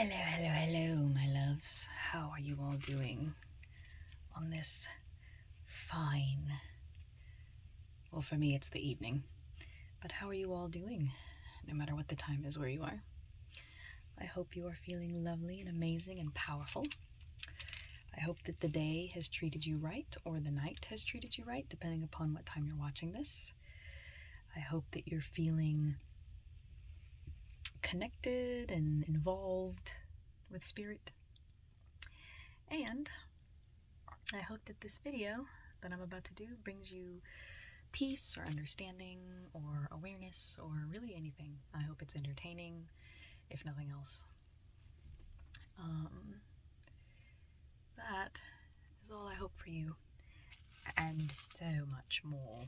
Hello, my loves. How are you all doing on this fine, well, for me it's the evening, but how are you all doing, no matter what the time is where you are? I hope you are feeling lovely and amazing and powerful. I hope that the day has treated you right, or the night has treated you right, depending upon what time you're watching this. I hope that you're feeling connected and involved with spirit. And I hope that this video that I'm about to do brings you peace or understanding or awareness or really anything. I hope it's entertaining, if nothing else. That is all I hope for you, and so much more.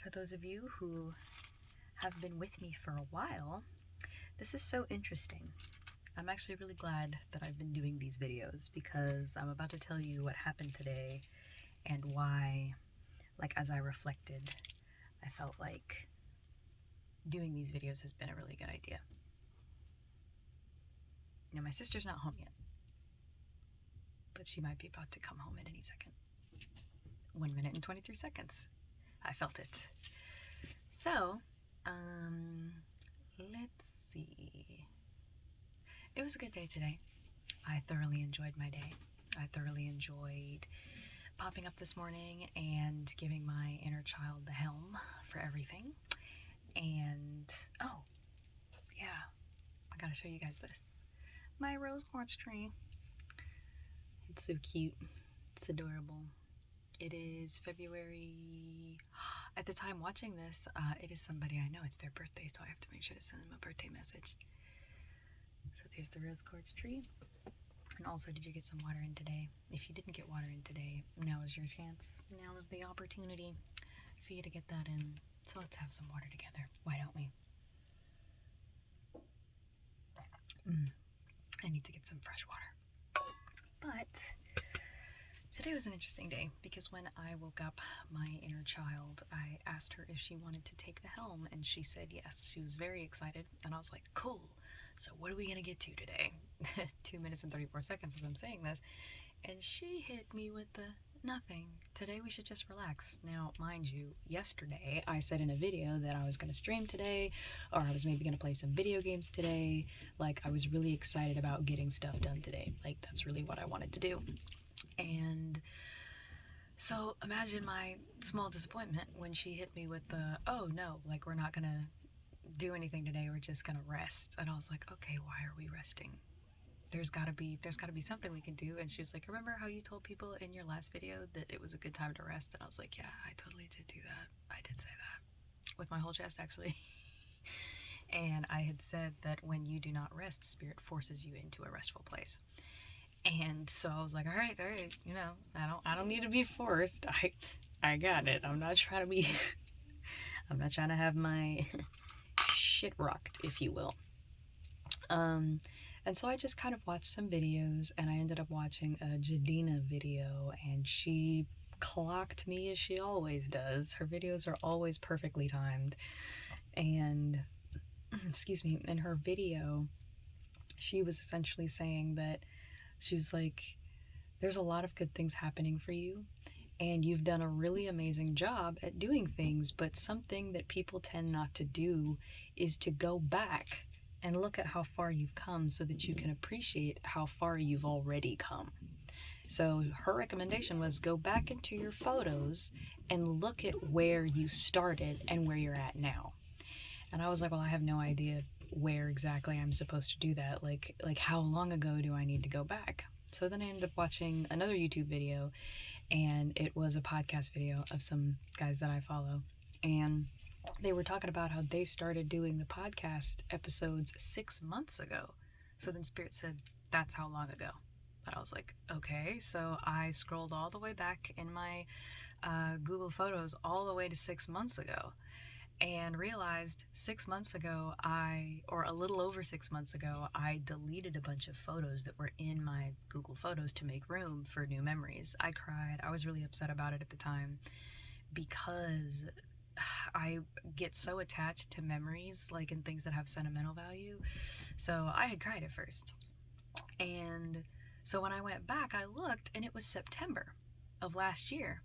For those of you who have been with me for a while, this is so interesting. I'm actually really glad that I've been doing these videos, because I'm about to tell you what happened today and why, as I reflected, I felt like doing these videos has been a really good idea. Now, my sister's not home yet, but she might be about to come home at any second. 1 minute and 23 seconds. I felt it. So, let's see. It was a good day today. I thoroughly enjoyed my day. I thoroughly enjoyed popping up this morning and giving my inner child the helm for everything. And, oh, yeah, I gotta show you guys this. My rose quartz tree. It's so cute. It's adorable. It is February. At the time watching this, it is somebody I know. It's their birthday, so I have to make sure to send them a birthday message. So there's the rose quartz tree. And also, did you get some water in today? If you didn't get water in today, now is your chance. Now is the opportunity for you to get that in. So let's have some water together. Why don't we? I need to get some fresh water. But today was an interesting day, because when I woke up my inner child, I asked her if she wanted to take the helm, and she said yes. She was very excited, and I was like, cool. So what are we gonna get to today? 2 minutes and 34 seconds as I'm saying this, and she hit me with the nothing. Today we should just relax. Now, mind you, yesterday I said in a video that I was gonna stream today, or I was maybe gonna play some video games today. I was really excited about getting stuff done today. That's really what I wanted to do. And so imagine my small disappointment when she hit me with the, oh no, we're not gonna do anything today, we're just gonna rest. And I was like, okay, why are we resting? There's gotta be something we can do. And she was like, remember how you told people in your last video that it was a good time to rest? And I was like, yeah, I totally did do that. I did say that with my whole chest, actually. And I had said that when you do not rest, spirit forces you into a restful place. And so I was like, all right, I don't need to be forced. I got it. I'm not trying to have my shit rocked, if you will. And so I just kind of watched some videos, and I ended up watching a Jadina video, and she clocked me as she always does. Her videos are always perfectly timed. And, excuse me, in her video, she was essentially saying that she was like, there's a lot of good things happening for you, and you've done a really amazing job at doing things, but something that people tend not to do is to go back and look at how far you've come so that you can appreciate how far you've already come. So her recommendation was go back into your photos and look at where you started and where you're at now. And I was like, well, I have no idea where exactly I'm supposed to do that. Like how long ago do I need to go back? So then I ended up watching another YouTube video, and it was a podcast video of some guys that I follow. And they were talking about how they started doing the podcast episodes 6 months ago. So then Spirit said, that's how long ago? And I was like, okay. So I scrolled all the way back in my Google Photos all the way to 6 months ago, and realized 6 months ago, or a little over 6 months ago, I deleted a bunch of photos that were in my Google Photos to make room for new memories. I cried. I was really upset about it at the time, because I get so attached to memories, like in things that have sentimental value. So I had cried at first. And so when I went back, I looked and it was September of last year.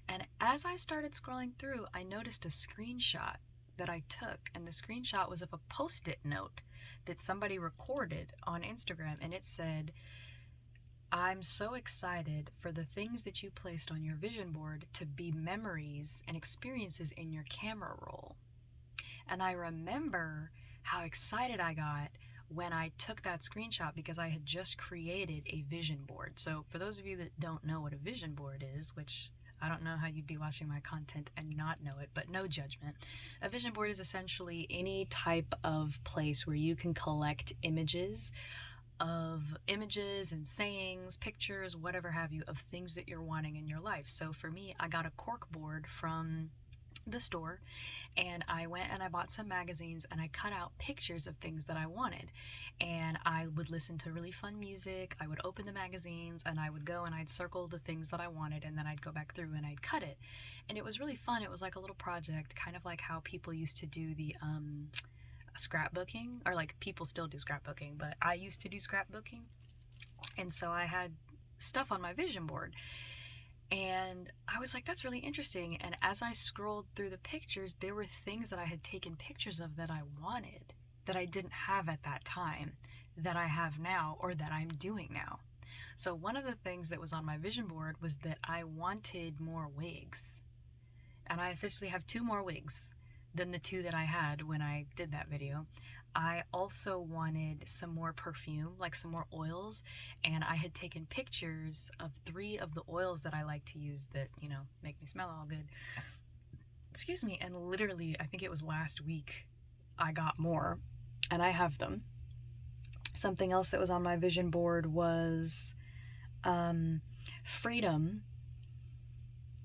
And as I started scrolling through, I noticed a screenshot that I took, and the screenshot was of a post-it note that somebody recorded on Instagram, and it said, "I'm so excited for the things that you placed on your vision board to be memories and experiences in your camera roll." And I remember how excited I got when I took that screenshot, because I had just created a vision board. So for those of you that don't know what a vision board is, which I don't know how you'd be watching my content and not know it, but no judgment. A vision board is essentially any type of place where you can collect images and sayings, pictures, whatever have you, of things that you're wanting in your life. So for me, I got a cork board from the store, and I went and I bought some magazines, and I cut out pictures of things that I wanted, and I would listen to really fun music. I would open the magazines and I would go and I'd circle the things that I wanted, and then I'd go back through and I'd cut it, and it was really fun. It was like a little project, kind of like how people used to do the scrapbooking, or like people still do scrapbooking, but I used to do scrapbooking. And so I had stuff on my vision board, and I was like, that's really interesting. And as I scrolled through the pictures, there were things that I had taken pictures of that I wanted, that I didn't have at that time, that I have now, or that I'm doing now. So one of the things that was on my vision board was that I wanted more wigs. And I officially have 2 more wigs than the 2 that I had when I did that video. I also wanted some more perfume, like some more oils, and I had taken pictures of 3 of the oils that I like to use that, you know, make me smell all good. Excuse me. And literally, I think it was last week, I got more, and I have them. Something else that was on my vision board was freedom,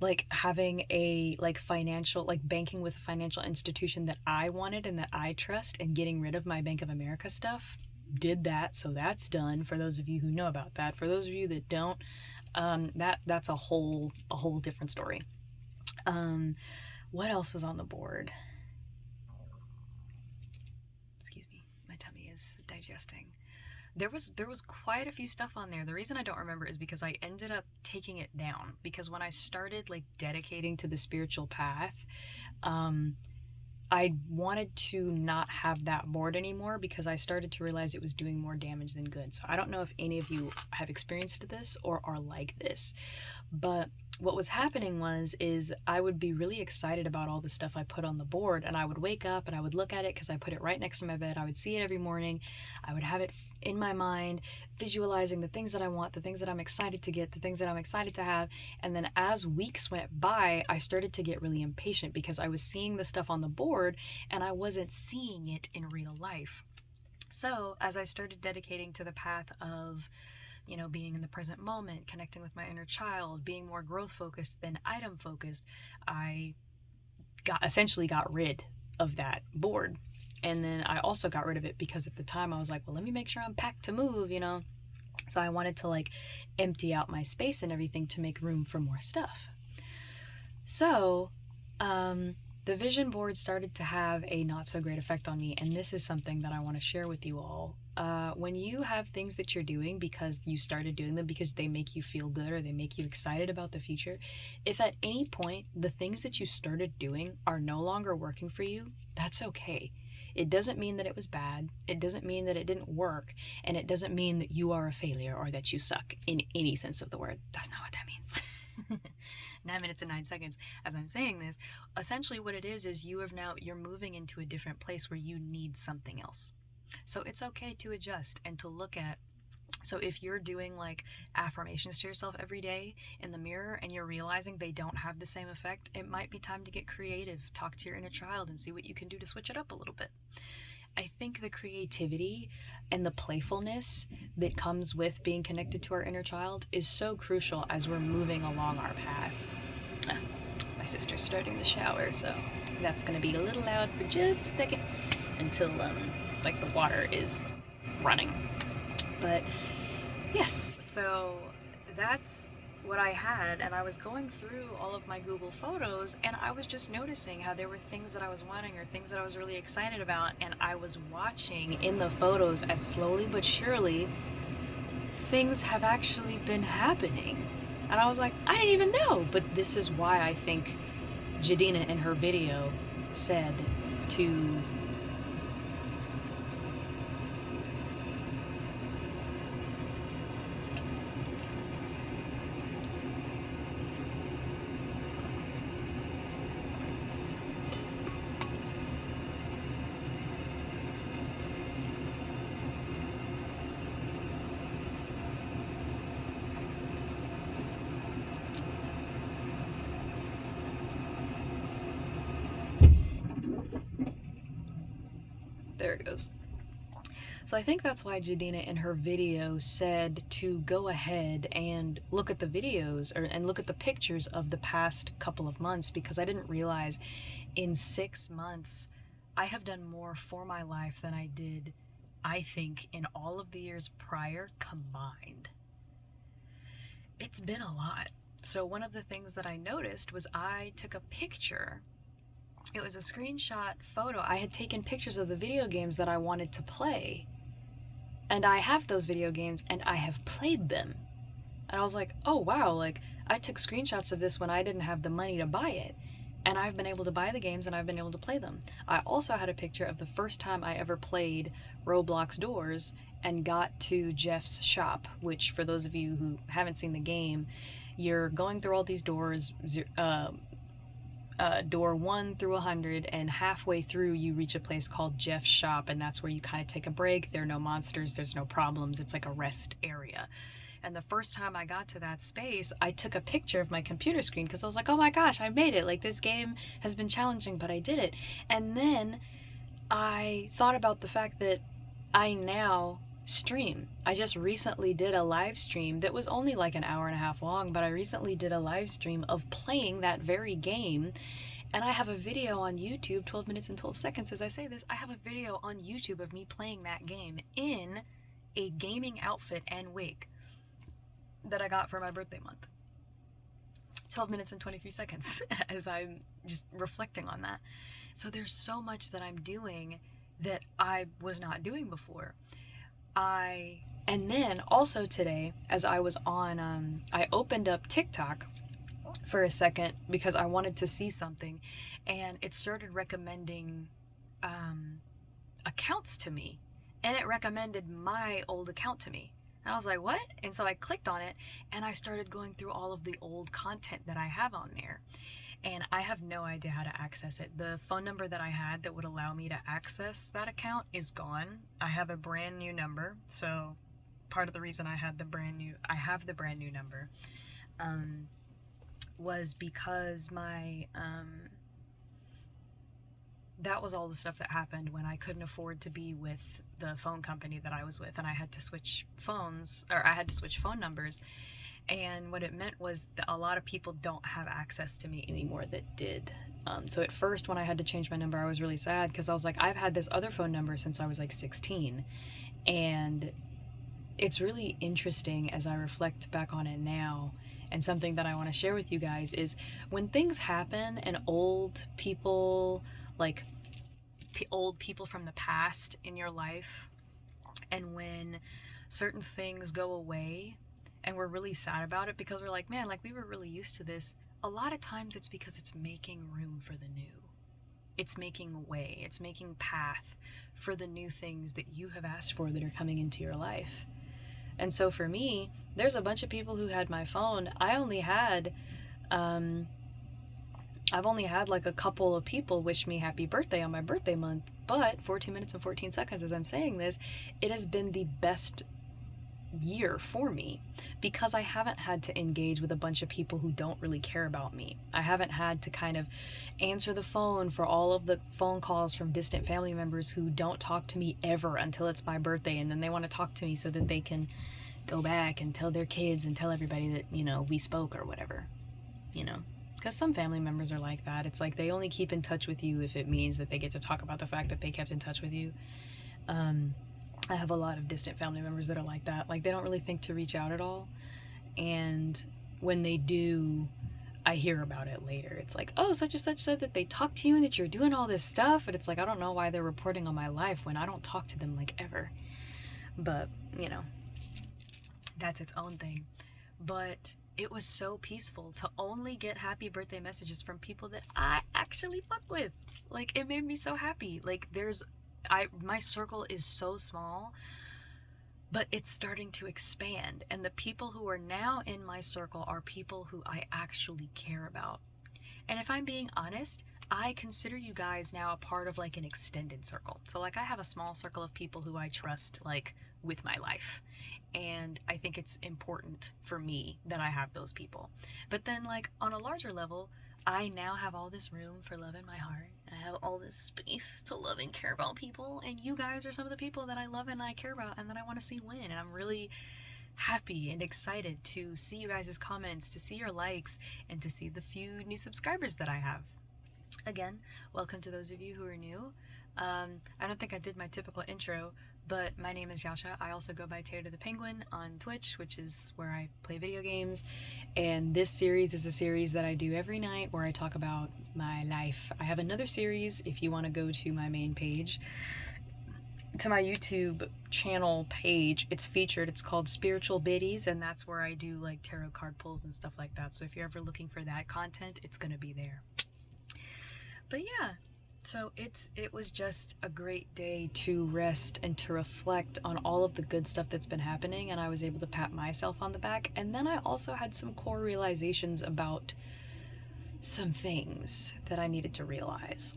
like having a financial, like banking with a financial institution that I wanted and that I trust, and getting rid of my Bank of America stuff. Did that, so that's done. For those of you who know about that, for those of you that don't, that's a whole different story. What else was on the board? Excuse me, my tummy is digesting. There was quite a few stuff on there. The reason I don't remember is because I ended up taking it down, because when I started like dedicating to the spiritual path, I wanted to not have that board anymore, because I started to realize it was doing more damage than good. So I don't know if any of you have experienced this or are like this, but what was happening is I would be really excited about all the stuff I put on the board, and I would wake up and I would look at it because I put it right next to my bed. I would see it every morning. I would have it in my mind, visualizing the things that I want, the things that I'm excited to get, the things that I'm excited to have. And then as weeks went by, I started to get really impatient, because I was seeing the stuff on the board and I wasn't seeing it in real life. So as I started dedicating to the path of, you know, being in the present moment, connecting with my inner child, being more growth focused than item focused, I essentially got rid of that board. And then I also got rid of it because at the time I was like, well, let me make sure I'm packed to move, you know. So I wanted to like empty out my space and everything to make room for more stuff. So the vision board started to have a not so great effect on me, and this is something that I want to share with you all. When you have things that you're doing because you started doing them because they make you feel good or they make you excited about the future, if at any point the things that you started doing are no longer working for you, that's okay. It doesn't mean that it was bad. It doesn't mean that it didn't work. And it doesn't mean that you are a failure or that you suck in any sense of the word. That's not what that means. 9 minutes and 9 seconds as I'm saying this. Essentially what it is you're moving into a different place where you need something else. So it's okay to adjust and to look at. So if you're doing like affirmations to yourself every day in the mirror and you're realizing they don't have the same effect, it might be time to get creative. Talk to your inner child and see what you can do to switch it up a little bit. I think the creativity and the playfulness that comes with being connected to our inner child is so crucial as we're moving along our path. My sister's starting the shower, so that's going to be a little loud for just a second until like the water is running. But yes, so that's what I had, and I was going through all of my Google Photos, and I was just noticing how there were things that I was wanting or things that I was really excited about, and I was watching in the photos as slowly but surely things have actually been happening. And I was like, I didn't even know. But this is why I think Jadina in her video said to there it goes. So I think that's why Jadina in her video said to go ahead and look at the videos and look at the pictures of the past couple of months, because I didn't realize in 6 months I have done more for my life than I did, I think, in all of the years prior combined. It's been a lot. So one of the things that I noticed was I took a picture. It was a screenshot photo. I had taken pictures of the video games that I wanted to play. And I have those video games and I have played them. And I was like, oh wow, like I took screenshots of this when I didn't have the money to buy it. And I've been able to buy the games and I've been able to play them. I also had a picture of the first time I ever played Roblox Doors and got to Jeff's shop, which for those of you who haven't seen the game, you're going through all these doors, door 1 through 100, and halfway through you reach a place called Jeff's shop, and that's where you kind of take a break. There are no monsters, there's no problems, it's like a rest area. And the first time I got to that space, I took a picture of my computer screen because I was like, oh my gosh, I made it. Like, this game has been challenging, but I did it. And then I thought about the fact that I now stream. I just recently did a live stream that was only like an hour and a half long, but I recently did a live stream of playing that very game. And I have a video on YouTube, 12 minutes and 12 seconds as I say this, I have a video on YouTube of me playing that game in a gaming outfit and wig that I got for my birthday month. 12 minutes and 23 seconds as I'm just reflecting on that. So there's so much that I'm doing that I was not doing before. And then also today, as I was on, I opened up TikTok for a second because I wanted to see something, and it started recommending accounts to me, and it recommended my old account to me. And I was like, what? And so I clicked on it and I started going through all of the old content that I have on there. And I have no idea how to access it. The phone number that I had that would allow me to access that account is gone. I have a brand new number. So part of the reason I have the brand new number was because my that was all the stuff that happened when I couldn't afford to be with the phone company that I was with, and I had to switch phones, or I had to switch phone numbers. And what it meant was that a lot of people don't have access to me anymore that did. So at first, when I had to change my number, I was really sad because I was like, I've had this other phone number since I was like 16. And it's really interesting as I reflect back on it now. And something that I want to share with you guys is when things happen and old people, like old people from the past in your life, and when certain things go away and we're really sad about it because we're like, man, like we were really used to this, a lot of times it's because it's making room for the new. It's making way, it's making path for the new things that you have asked for that are coming into your life. And so for me, there's a bunch of people who had my phone. I've only had like a couple of people wish me happy birthday on my birthday month, but 14 minutes and 14 seconds as I'm saying this, it has been the best year for me because I haven't had to engage with a bunch of people who don't really care about me. I haven't had to kind of answer the phone for all of the phone calls from distant family members who don't talk to me ever until it's my birthday, and then they want to talk to me so that they can go back and tell their kids and tell everybody that, you know, we spoke or whatever, you know. Because some family members are like that. It's like they only keep in touch with you if it means that they get to talk about the fact that they kept in touch with you. I have a lot of distant family members that are like that. Like, they don't really think to reach out at all. And when they do, I hear about it later. It's like, oh, such and such said that they talked to you and that you're doing all this stuff. And it's like, I don't know why they're reporting on my life when I don't talk to them like ever. But, you know, that's its own thing. But it was so peaceful to only get happy birthday messages from people that I actually fuck with. Like, it made me so happy. Like, my circle is so small, but it's starting to expand. And the people who are now in my circle are people who I actually care about. And if I'm being honest, I consider you guys now a part of like an extended circle. So like I have a small circle of people who I trust like with my life. And I think it's important for me that I have those people. But then like on a larger level, I now have all this room for love in my heart. I have all this space to love and care about people. And you guys are some of the people that I love and I care about and that I want to see win. And I'm really happy and excited to see you guys' comments, to see your likes, and to see the few new subscribers that I have. Again, welcome to those of you who are new. I don't think I did my typical intro, but my name is Yasha. I also go by Taylor the Penguin on Twitch, which is where I play video games. And this series is a series that I do every night where I talk about my life. I have another series if you want to go to my main page. To my YouTube channel page, it's featured. It's called Spiritual Biddies, and that's where I do like tarot card pulls and stuff like that. So if you're ever looking for that content, it's gonna be there. But yeah, so it was just a great day to rest and to reflect on all of the good stuff that's been happening, and I was able to pat myself on the back. And then I also had some core realizations about some things that I needed to realize.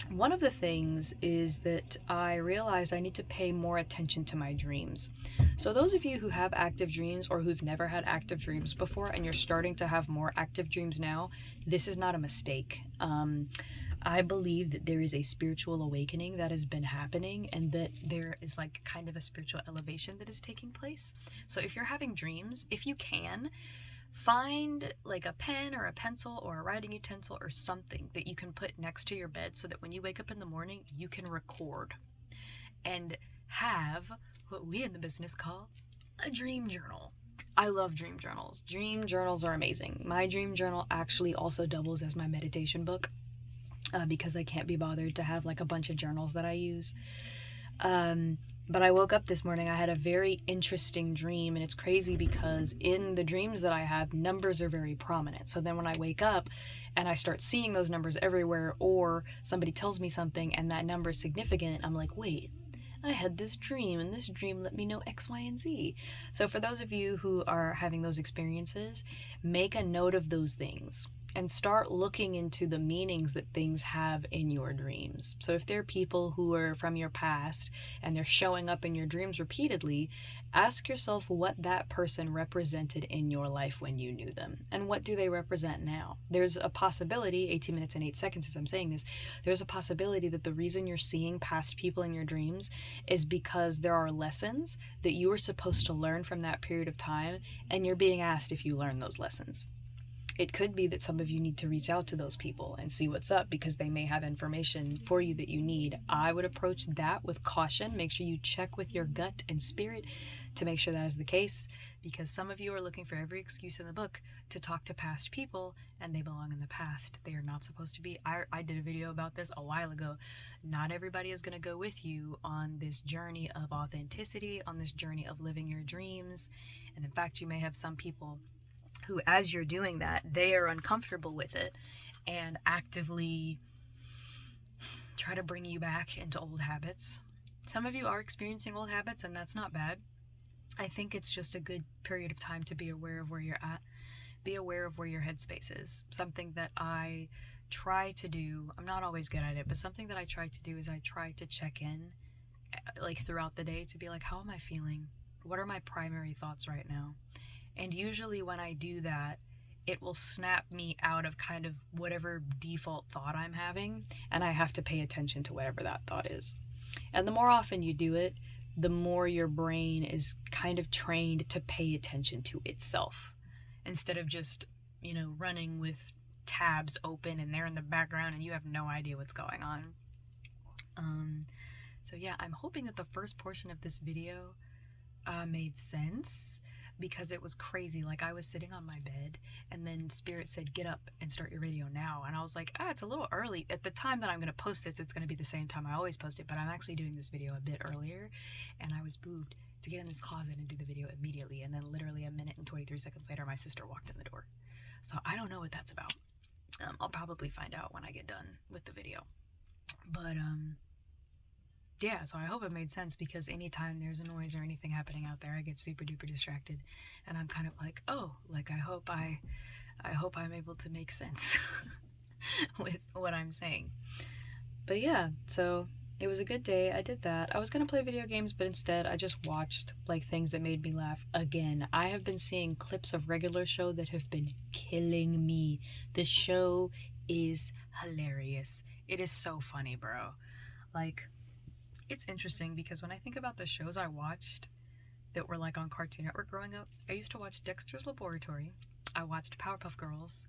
One of the things is that I realized I need to pay more attention to my dreams. So those of you who have active dreams or who've never had active dreams before and you're starting to have more active dreams now, this is not a mistake. I believe that there is a spiritual awakening that has been happening and that there is like kind of a spiritual elevation that is taking place. So if you're having dreams, if you can, find like a pen or a pencil or a writing utensil or something that you can put next to your bed so that when you wake up in the morning, you can record and have what we in the business call a dream journal. I love dream journals. Dream journals are amazing. My dream journal actually also doubles as my meditation book because I can't be bothered to have like a bunch of journals that I use. But I woke up this morning, I had a very interesting dream, and it's crazy because in the dreams that I have, numbers are very prominent. So then when I wake up and I start seeing those numbers everywhere, or somebody tells me something and that number is significant, I'm like, wait, I had this dream and this dream let me know X, Y, and Z. So for those of you who are having those experiences, make a note of those things and start looking into the meanings that things have in your dreams. So if there are people who are from your past and they're showing up in your dreams repeatedly, ask yourself what that person represented in your life when you knew them, and what do they represent now. There's a possibility, 18 minutes and 8 seconds as I'm saying this, there's a possibility that the reason you're seeing past people in your dreams is because there are lessons that you were supposed to learn from that period of time, and you're being asked if you learn those lessons. It could be that some of you need to reach out to those people and see what's up because they may have information for you that you need. I would approach that with caution. Make sure you check with your gut and spirit to make sure that is the case, because some of you are looking for every excuse in the book to talk to past people, and they belong in the past. They are not supposed to be. I did a video about this a while ago. Not everybody is going to go with you on this journey of authenticity, on this journey of living your dreams. And in fact, you may have some people who, as you're doing that, they are uncomfortable with it and actively try to bring you back into old habits. Some of you are experiencing old habits, and that's not bad. I think it's just a good period of time to be aware of where you're at. Be aware of where your headspace is. Something that I try to do, I'm not always good at it, but something that I try to do is I try to check in like throughout the day to be like, how am I feeling? What are my primary thoughts right now? And usually when I do that, it will snap me out of kind of whatever default thought I'm having, and I have to pay attention to whatever that thought is. And the more often you do it, the more your brain is kind of trained to pay attention to itself instead of just, running with tabs open and they're in the background and you have no idea what's going on. So yeah, I'm hoping that the first portion of this video made sense, because it was crazy. Like, I was sitting on my bed, and then Spirit said, get up and start your video now. And I was like, it's a little early. At the time that I'm going to post this, it's going to be the same time I always post it, but I'm actually doing this video a bit earlier. And I was moved to get in this closet and do the video immediately. And then literally a minute and 23 seconds later, my sister walked in the door. So I don't know what that's about. I'll probably find out when I get done with the video. But, yeah, so I hope it made sense, because anytime there's a noise or anything happening out there, I get super duper distracted, and I'm kind of like, oh, like I hope I'm able to make sense with what I'm saying. But yeah, so it was a good day. I did that. I was gonna play video games, but instead I just watched like things that made me laugh. Again, I have been seeing clips of Regular Show that have been killing me. The show is hilarious. It is so funny, bro. Like, it's interesting because when I think about the shows I watched that were like on Cartoon Network growing up, I used to watch Dexter's Laboratory. I watched Powerpuff Girls.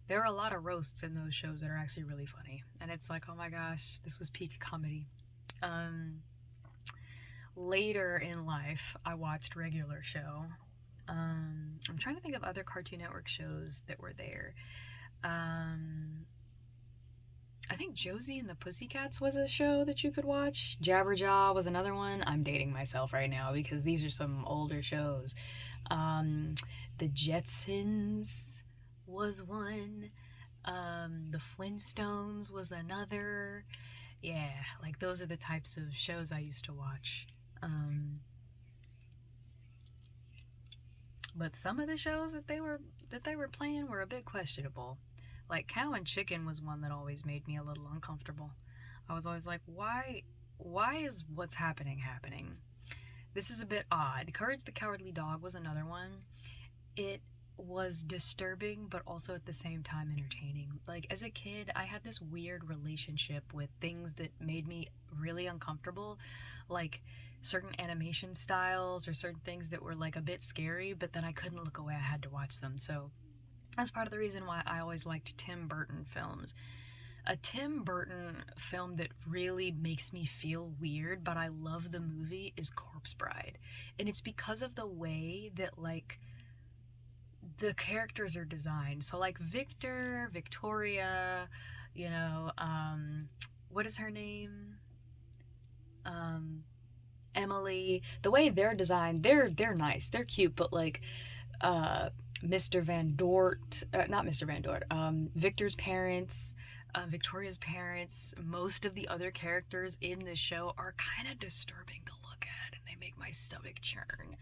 There are a lot of roasts in those shows that are actually really funny. And it's like, oh my gosh, this was peak comedy. Later in life, I watched Regular Show. I'm trying to think of other Cartoon Network shows that were there. I think Josie and the Pussycats was a show that you could watch. Jabberjaw was another one. I'm dating myself right now because these are some older shows. The Jetsons was one. The Flintstones was another. Yeah, like those are the types of shows I used to watch. But some of the shows that they were playing were a bit questionable. Like Cow and Chicken was one that always made me a little uncomfortable. I was always like, why is what's happening? This is a bit odd. Courage the Cowardly Dog was another one. It was disturbing, but also at the same time entertaining. Like, as a kid, I had this weird relationship with things that made me really uncomfortable. Like certain animation styles or certain things that were like a bit scary, but then I couldn't look away. I had to watch them. So that's part of the reason why I always liked Tim Burton films. A Tim Burton film that really makes me feel weird, but I love the movie, is Corpse Bride. And it's because of the way that, like, the characters are designed. So, like, Victor, Victoria, you know, what is her name? Emily. The way they're designed, they're nice. They're cute, but, like, Mr. Van Dort, not Mr. Van Dort, Victor's parents, Victoria's parents, most of the other characters in this show are kind of disturbing to look at, and they make my stomach churn.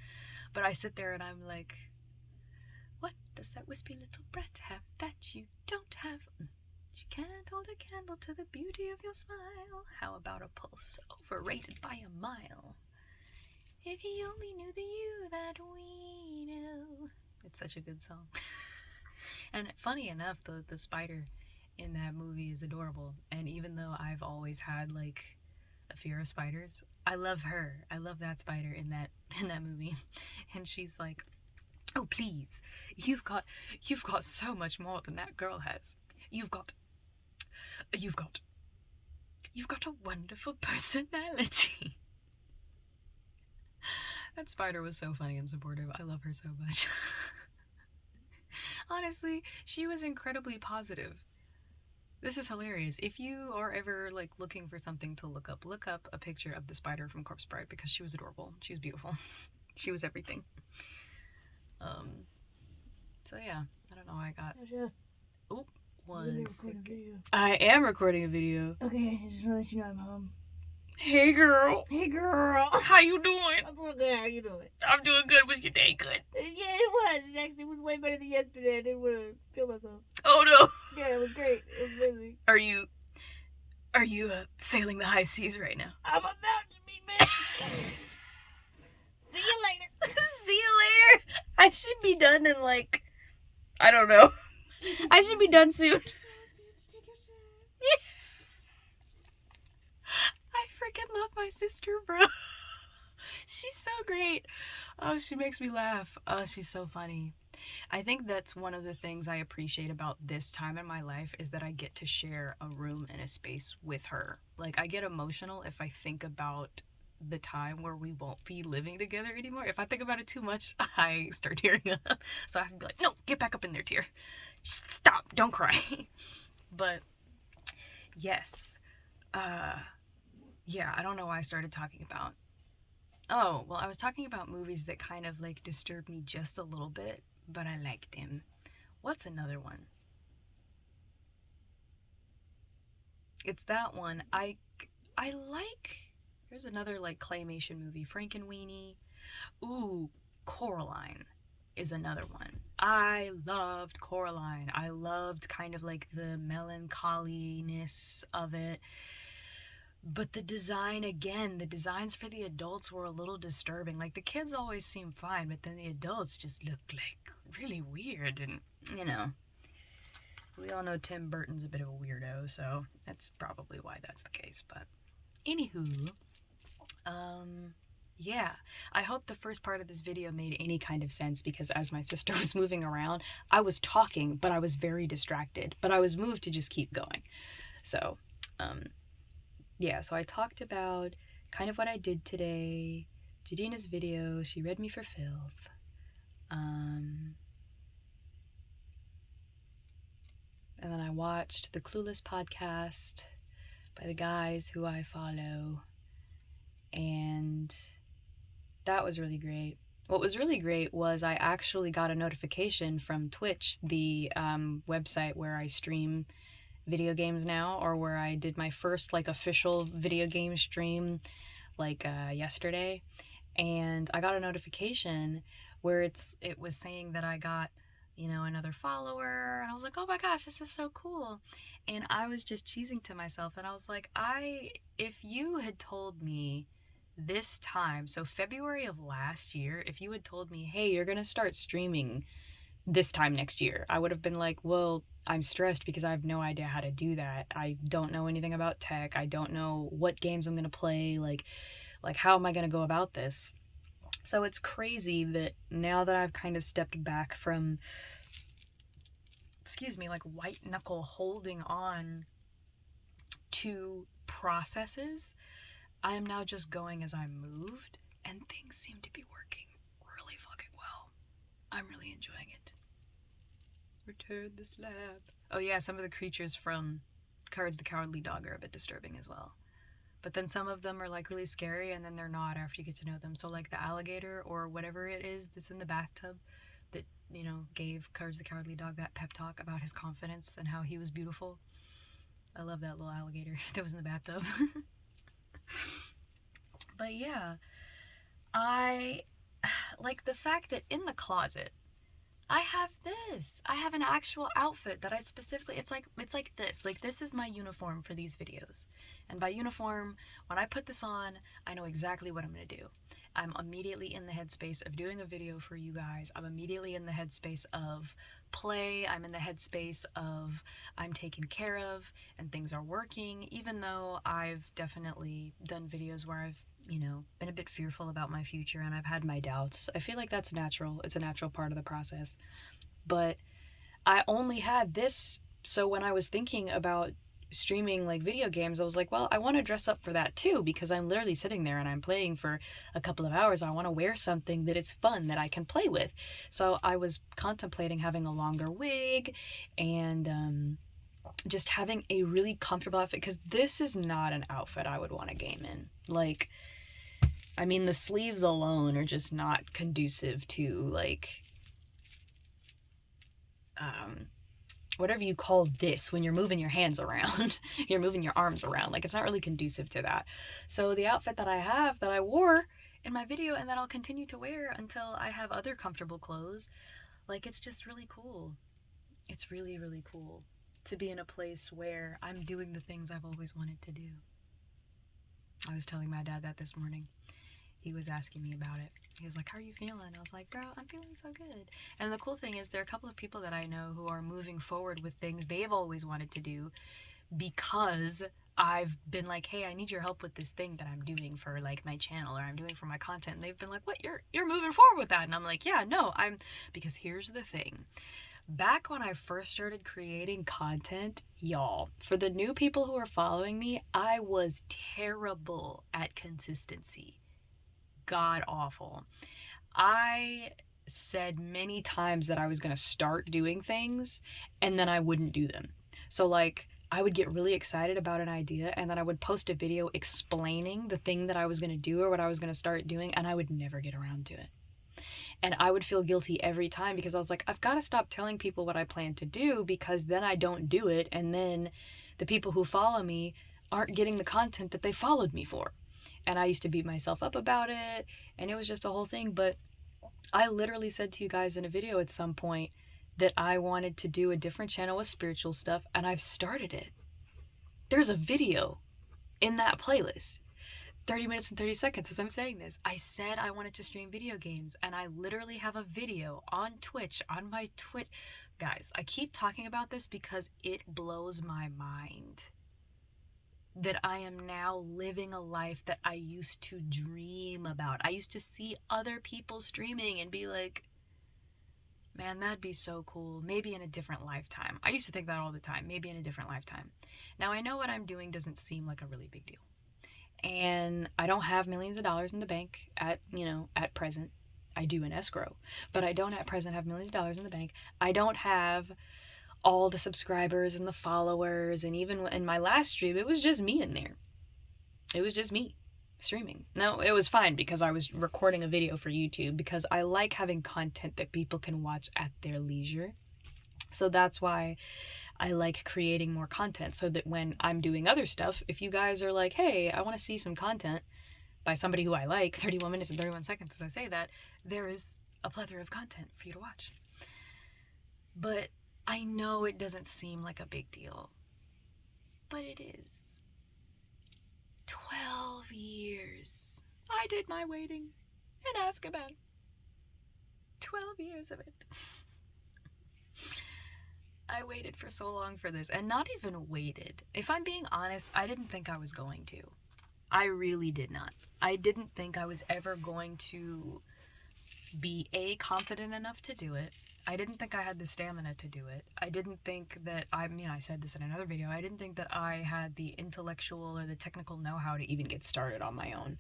But I sit there and I'm like, what does that wispy little brat have that you don't have? She can't hold a candle to the beauty of your smile. How about a pulse overrated by a mile? If he only knew the you that we know. It's such a good song. And funny enough, the spider in that movie is adorable. And even though I've always had like a fear of spiders, I love her. I love that spider in that movie. And she's like, oh please, you've got so much more than that girl has. You've got a wonderful personality. That spider was so funny and supportive. I love her so much. Honestly, she was incredibly positive. This is hilarious. If you are ever like looking for something to look up a picture of the spider from Corpse Bride, because she was adorable. She was beautiful. She was everything. So yeah, I don't know why I got. Oh, one second. I am recording a video. Okay, I just want to let you know I'm home. Hey girl. Hey girl. How you doing? I'm doing good. How you doing? I'm doing good. Was your day good? Yeah, it was. It actually was way better than yesterday. I didn't want to kill myself. Oh no. Yeah, it was great. It was amazing. Are you sailing the high seas right now? I'm about to be back. See you later. See you later. I should be done in like, I don't know. I should be done soon. I freaking love my sister, bro. She's so great. Oh, she makes me laugh. Oh, she's so funny. I think that's one of the things I appreciate about this time in my life, is that I get to share a room and a space with her. Like, I get emotional if I think about the time where we won't be living together anymore. If I think about it too much, I start tearing up. So I have to be like, no, get back up in there, tear. Stop, don't cry. But yes, yeah, I don't know why I started talking about. Oh, well, I was talking about movies that kind of like disturbed me just a little bit, but I liked them. What's another one? It's that one. I like. Here's another like claymation movie, Frankenweenie. Ooh, Coraline is another one. I loved Coraline. I loved kind of like the melancholiness of it. But the design, again, the designs for the adults were a little disturbing. Like, the kids always seem fine, but then the adults just look like really weird. And, you know, we all know Tim Burton's a bit of a weirdo, so that's probably why that's the case. But, anywho, yeah, I hope the first part of this video made any kind of sense, because as my sister was moving around, I was talking, but I was very distracted. But I was moved to just keep going. So, yeah, so I talked about kind of what I did today, Jadina's video, she read me for filth, and then I watched the Clueless podcast by the guys who I follow, and that was really great. What was really great was I actually got a notification from Twitch, the website where I stream video games now, or where I did my first like official video game stream like yesterday, and I got a notification where it was saying that I got, you know, another follower, and I was like, oh my gosh, this is so cool. And I was just cheesing to myself, and I was like, if you had told me this time, so February of last year, if you had told me, hey, you're gonna start streaming this time next year, I would have been like, well, I'm stressed because I have no idea how to do that. I don't know anything about tech. I don't know what games I'm going to play. Like how am I going to go about this? So it's crazy that now that I've kind of stepped back from, like white knuckle holding on to processes, I am now just going as I'm moved, and things seem to be working really fucking well. I'm really enjoying it. Return the slab. Oh yeah, some of the creatures from Courage the Cowardly Dog are a bit disturbing as well. But then some of them are like really scary, and then they're not after you get to know them. So like the alligator or whatever it is that's in the bathtub that, you know, gave Courage the Cowardly Dog that pep talk about his confidence and how he was beautiful. I love that little alligator that was in the bathtub. But yeah, I like the fact that in the closet I have this. I have an actual outfit that I specifically, it's like this. Like, this is my uniform for these videos. And by uniform, when I put this on, I know exactly what I'm going to do. I'm immediately in the headspace of doing a video for you guys. I'm immediately in the headspace of play. I'm in the headspace of I'm taken care of and things are working, even though I've definitely done videos where I've, you know, been a bit fearful about my future and I've had my doubts. I feel like that's natural. It's a natural part of the process. But I only had this, so when I was thinking about streaming like video games, I was like, well, I want to dress up for that too, because I'm literally sitting there and I'm playing for a couple of hours. I want to wear something that it's fun that I can play with. So I was contemplating having a longer wig and just having a really comfortable outfit, because this is not an outfit I would want to game in. Like, I mean, the sleeves alone are just not conducive to like whatever you call this when you're moving your hands around. You're moving your arms around. Like, it's not really conducive to that. So the outfit that I have, that I wore in my video and that I'll continue to wear until I have other comfortable clothes, like, it's just really cool. It's really, really cool to be in a place where I'm doing the things I've always wanted to do. I was telling my dad that this morning. He was asking me about it. He was like, how are you feeling? I was like, bro, I'm feeling so good. And the cool thing is there are a couple of people that I know who are moving forward with things they've always wanted to do, because I've been like, hey, I need your help with this thing that I'm doing for like my channel, or I'm doing for my content. And they've been like, what, you're moving forward with that? And I'm like, yeah, no, because here's the thing. back when I first started creating content, y'all, for the new people who are following me, I was terrible at consistency. God awful. I said many times that I was going to start doing things and then I wouldn't do them. So, like, I would get really excited about an idea and then I would post a video explaining the thing that I was going to do or what I was going to start doing, and I would never get around to it. And I would feel guilty every time because I was like, I've got to stop telling people what I plan to do, because then I don't do it. And then the people who follow me aren't getting the content that they followed me for. And I used to beat myself up about it. And it was just a whole thing. But I literally said to you guys in a video at some point that I wanted to do a different channel with spiritual stuff. And I've started it. There's a video in that playlist. 30 minutes and 30 seconds as I'm saying this. I said I wanted to stream video games, and I literally have a video on Twitch, on my Twitch. Guys, I keep talking about this because it blows my mind that I am now living a life that I used to dream about. I used to see other people streaming and be like, man, that'd be so cool. Maybe in a different lifetime. I used to think that all the time. Maybe in a different lifetime. Now I know what I'm doing doesn't seem like a really big deal. And I don't have millions of dollars in the bank at present. I do in escrow, but I don't at present have millions of dollars in the bank. I don't have all the subscribers and the followers, and even in my last stream, it was just me in there. It was just me streaming. No, it was fine because I was recording a video for YouTube, because I like having content that people can watch at their leisure. So that's why I like creating more content, so that when I'm doing other stuff, if you guys are like, hey, I want to see some content by somebody who I like, 31 minutes and 31 seconds as I say that, there is a plethora of content for you to watch. But I know it doesn't seem like a big deal, but it is. 12 years. I did my waiting in Azkaban. 12 years of it. I waited for so long for this, and not even waited. If I'm being honest, I didn't think I was going to. I really did not. I didn't think I was ever going to be confident enough to do it. I didn't think I had the stamina to do it. I didn't think that I said this in another video. I didn't think that I had the intellectual or the technical know-how to even get started on my own.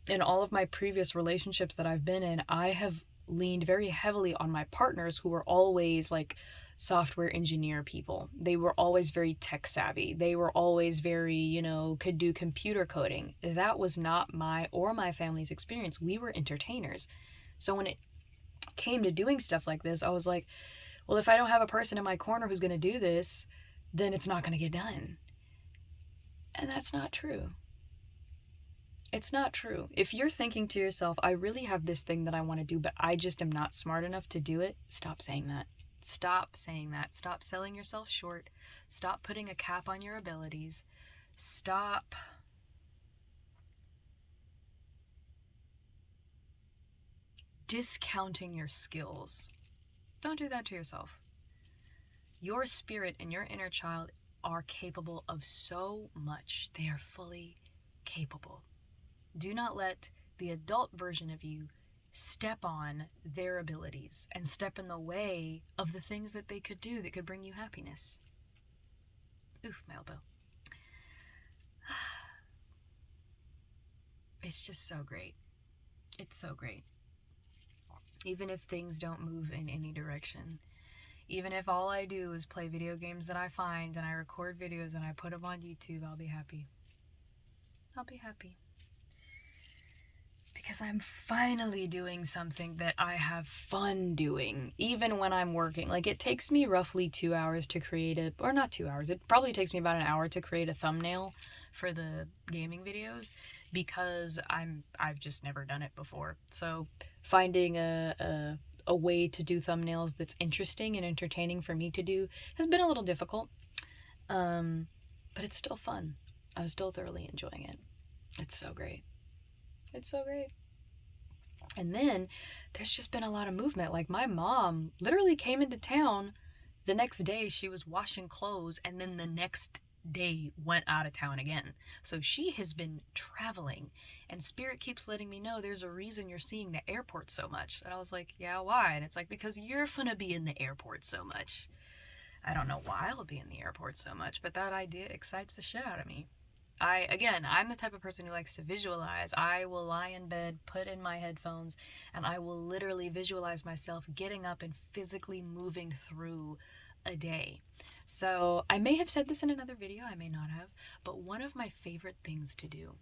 In all of my previous relationships that I've been in, I have leaned very heavily on my partners, who were always like software engineer people. They were always very tech savvy. They were always very, could do computer coding. That was not my or my family's experience. We were entertainers. So when it came to doing stuff like this, I was like, well, if I don't have a person in my corner who's going to do this, then it's not going to get done. And that's not true. It's not true. If you're thinking to yourself, I really have this thing that I want to do, but I just am not smart enough to do it, stop saying that. Stop saying that. Stop selling yourself short. Stop putting a cap on your abilities. Stop discounting your skills. Don't do that to yourself. Your spirit and your inner child are capable of so much. They are fully capable. Do not let the adult version of you step on their abilities and step in the way of the things that they could do that could bring you happiness. Oof, my elbow. It's just so great. It's so great. Even if things don't move in any direction. Even if all I do is play video games that I find and I record videos and I put them on YouTube, I'll be happy. I'll be happy. Because I'm finally doing something that I have fun doing, even when I'm working. Like, it takes me roughly 2 hours to create or not 2 hours, it probably takes me about an hour to create a thumbnail for the gaming videos, because I've just never done it before. So finding a way to do thumbnails that's interesting and entertaining for me to do has been a little difficult, but it's still fun. I'm still thoroughly enjoying it. It's so great. It's so great. And then there's just been a lot of movement. Like, my mom literally came into town the next day. She was washing clothes, and then the next day went out of town again. So she has been traveling, and Spirit keeps letting me know there's a reason you're seeing the airport so much. And I was like, yeah, why? And it's like, because you're gonna be in the airport so much. I don't know why I'll be in the airport so much, but that idea excites the shit out of me. I'm the type of person who likes to visualize. I will lie in bed, put in my headphones, and I will literally visualize myself getting up and physically moving through a day. So I may have said this in another video, I may not have, but one of my favorite things to do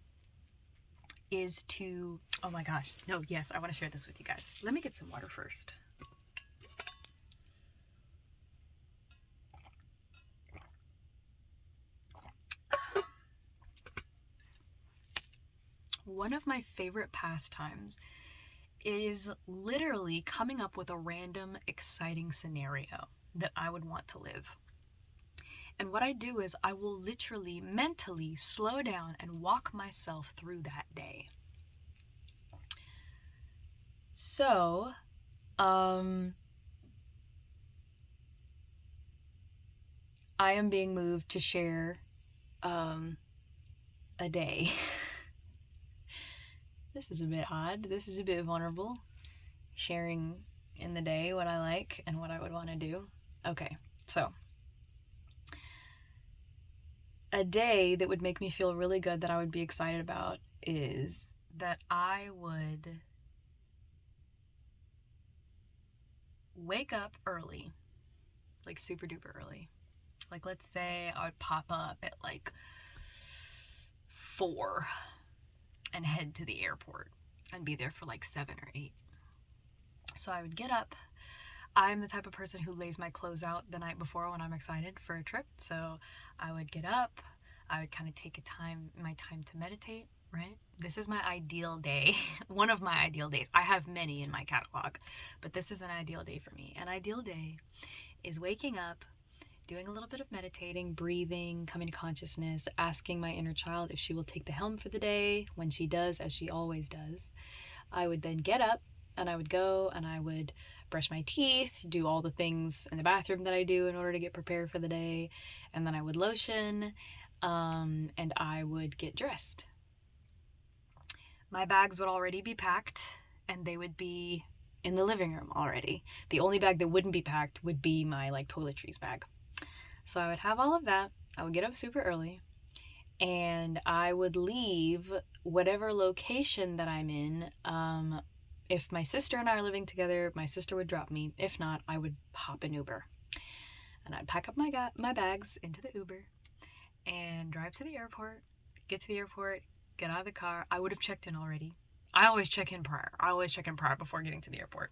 is to, oh my gosh, no, yes, I want to share this with you guys. Let me get some water first. One of my favorite pastimes is literally coming up with a random, exciting scenario that I would want to live. And what I do is I will literally mentally slow down and walk myself through that day. So, I am being moved to share a day. This is a bit odd. This is a bit vulnerable. Sharing in the day what I like and what I would want to do. Okay, so a day that would make me feel really good that I would be excited about is that I would wake up early, like super duper early. Like, let's say I would pop up at like 4 and head to the airport and be there for like 7 or 8. So I would get up. I'm the type of person who lays my clothes out the night before when I'm excited for a trip. So I would get up, I would kind of take my time to meditate, right? This is my ideal day. One of my ideal days. I have many in my catalog, but this is an ideal day for me. An ideal day is waking up, doing a little bit of meditating, breathing, coming to consciousness, asking my inner child if she will take the helm for the day. When she does, as she always does, I would then get up and I would go and I would brush my teeth, do all the things in the bathroom that I do in order to get prepared for the day, and then I would lotion, and I would get dressed. My bags would already be packed, and they would be in the living room already. The only bag that wouldn't be packed would be my like toiletries bag. So I would have all of that. I would get up super early, and I would leave whatever location that I'm in. If my sister and I are living together, my sister would drop me. If not, I would hop an Uber. And I'd pack up my bags into the Uber and drive to the airport, get to the airport, get out of the car. I would have checked in already. I always check in prior. Before getting to the airport.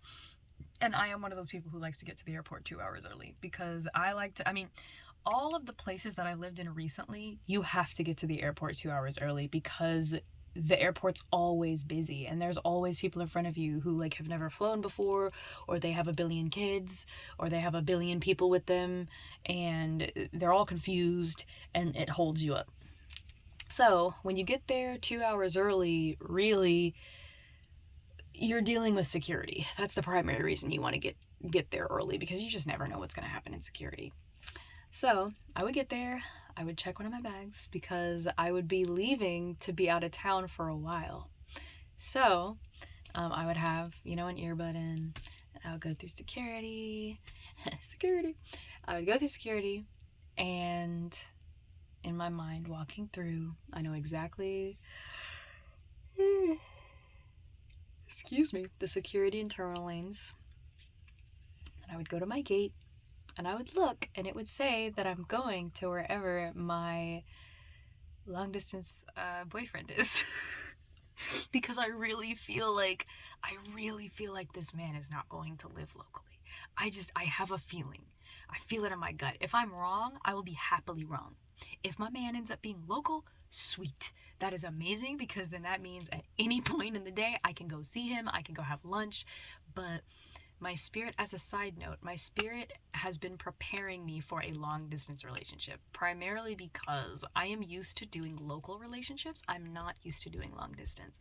And I am one of those people who likes to get to the airport 2 hours early because all of the places that I lived in recently, you have to get to the airport 2 hours early because the airport's always busy and there's always people in front of you who like have never flown before, or they have a billion kids, or they have a billion people with them, and they're all confused, and it holds you up. So when you get there 2 hours early, really, you're dealing with security. That's the primary reason you want to get there early, because you just never know what's going to happen in security. So I would get there, I would check one of my bags because I would be leaving to be out of town for a while. So I would have, an earbud in, and I would go through security. I would go through security, and in my mind, walking through, I know exactly, the security and terminal lanes. And I would go to my gate, and I would look, and it would say that I'm going to wherever my long distance boyfriend is. Because I really feel like this man is not going to live locally. I have a feeling. I feel it in my gut. If I'm wrong, I will be happily wrong. If my man ends up being local, sweet. That is amazing, because then that means at any point in the day I can go see him, I can go have lunch. But my spirit, as a side note, my spirit has been preparing me for a long distance relationship, primarily because I am used to doing local relationships. I'm not used to doing long distance.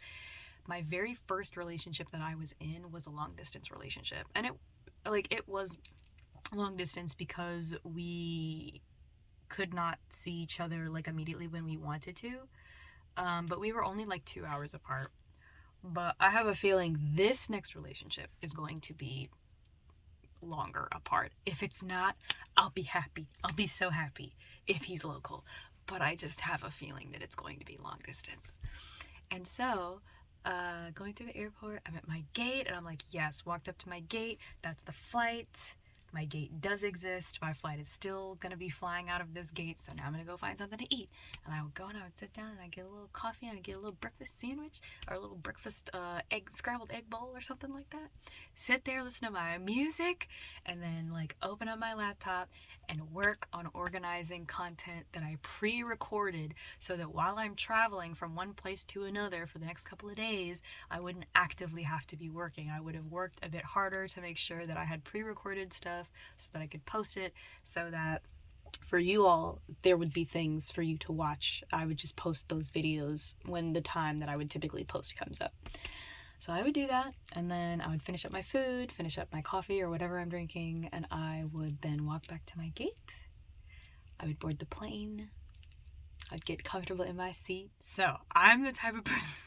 My very first relationship that I was in was a long distance relationship, and it was long distance because we could not see each other like immediately when we wanted to. But we were only like 2 hours apart. But I have a feeling this next relationship is going to be longer apart. If it's not, I'll be happy. I'll be so happy if he's local. But I just have a feeling that it's going to be long distance. And so, going through the airport, I'm at my gate, and I'm like, yes, walked up to my gate. That's the flight. My gate does exist. My flight is still going to be flying out of this gate, so now I'm going to go find something to eat. And I would go and I would sit down and I'd get a little coffee and I'd get a little breakfast sandwich or a little breakfast scrambled egg bowl or something like that. Sit there, listen to my music, and then like open up my laptop and work on organizing content that I pre-recorded so that while I'm traveling from one place to another for the next couple of days, I wouldn't actively have to be working. I would have worked a bit harder to make sure that I had pre-recorded stuff so that I could post it, so that for you all, there would be things for you to watch. I would just post those videos when the time that I would typically post comes up. So I would do that, and then I would finish up my food, finish up my coffee or whatever I'm drinking, and I would then walk back to my gate. I would board the plane. I'd get comfortable in my seat. So I'm the type of person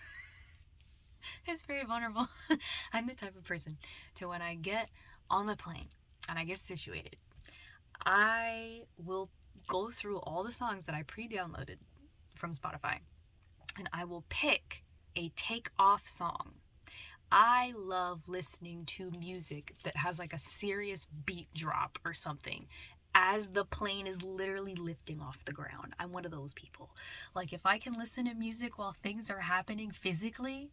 it's very vulnerable. I'm the type of person to when I get on the plane and I get situated, I will go through all the songs that I pre-downloaded from Spotify, and I will pick a take-off song. I love listening to music that has like a serious beat drop or something as the plane is literally lifting off the ground. I'm one of those people. Like, if I can listen to music while things are happening physically,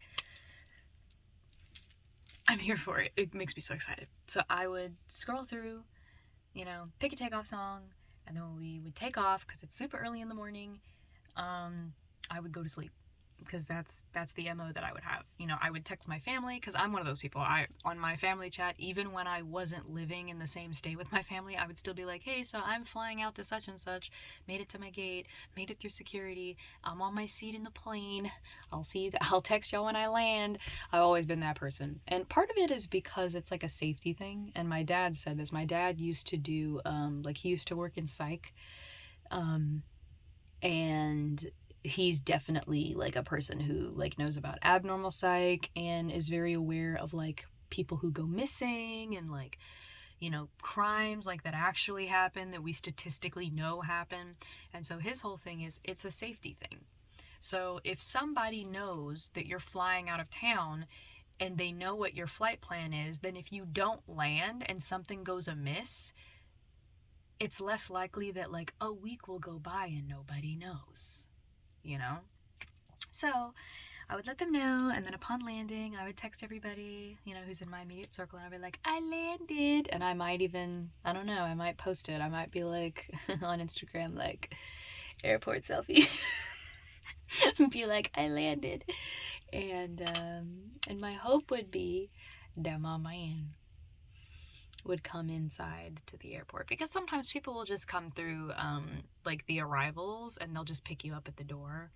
I'm here for it. It makes me so excited. So I would scroll through, pick a takeoff song, and then when we would take off, because it's super early in the morning, I would go to sleep. Because that's the MO that I would have. I would text my family, because I'm one of those people. On my family chat, even when I wasn't living in the same state with my family, I would still be like, hey, so I'm flying out to such and such, made it to my gate, made it through security, I'm on my seat in the plane, I'll text y'all when I land. I've always been that person. And part of it is because it's like a safety thing, and my dad said this. My dad used to do, he used to work in psych, and he's definitely like a person who like knows about abnormal psych and is very aware of like people who go missing and like, crimes like that actually happen that we statistically know happen. And so his whole thing is it's a safety thing. So if somebody knows that you're flying out of town and they know what your flight plan is, then if you don't land and something goes amiss, it's less likely that like a week will go by and nobody knows. So I would let them know, and then upon landing, I would text everybody, who's in my immediate circle, and I'd be like, I landed, and I might even, I don't know, I might post it. I might be like, on Instagram, like, airport selfie, and be like, I landed, and my hope would be that my man would come inside to the airport, because sometimes people will just come through like the arrivals and they'll just pick you up at the door.